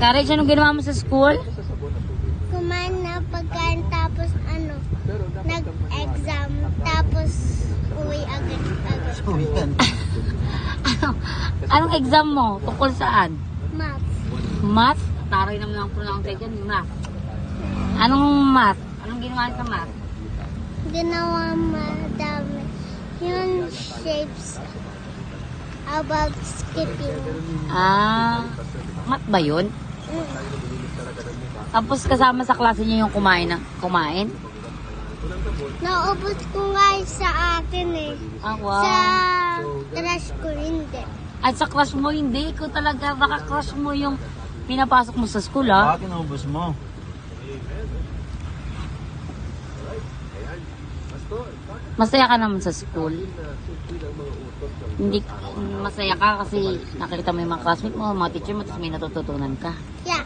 Courage, anong ginawa mo sa school? Kumain na pagkain tapos nag-exam tapos uwi agad. Anong exam mo? Tungkol saan? Math. Math? Taray naman ang pronunciation, math. Anong math? Anong ginawa sa math? Ginawa madami. Yung shapes about skipping. Math ba yun? Tapos kasama sa klase niyo yung kumain? Naubos ko nga sa akin eh. Wow. Sa crush ko hindi. At sa crush mo, hindi. Ikaw talaga, baka crush mo yung pinapasok mo sa school, ha? Bakit naubos mo? Masaya ka naman sa school. Hindi, masaya ka kasi nakikita mo yung mga classmate mo, mga teacher mo, tapos may natututunan ka. Yeah.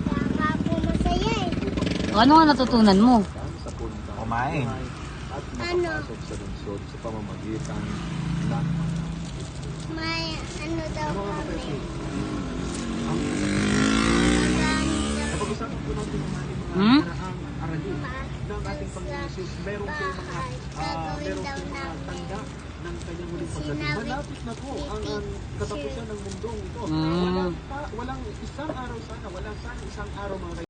Kaya ako masaya eh. O, ano nga natutunan mo? Kumain. Ano? May ano daw kami. Hmm? Gagawin daw namin. Sinabi ni teacher. Hmm. Walang isang araw sana, walang isang araw mga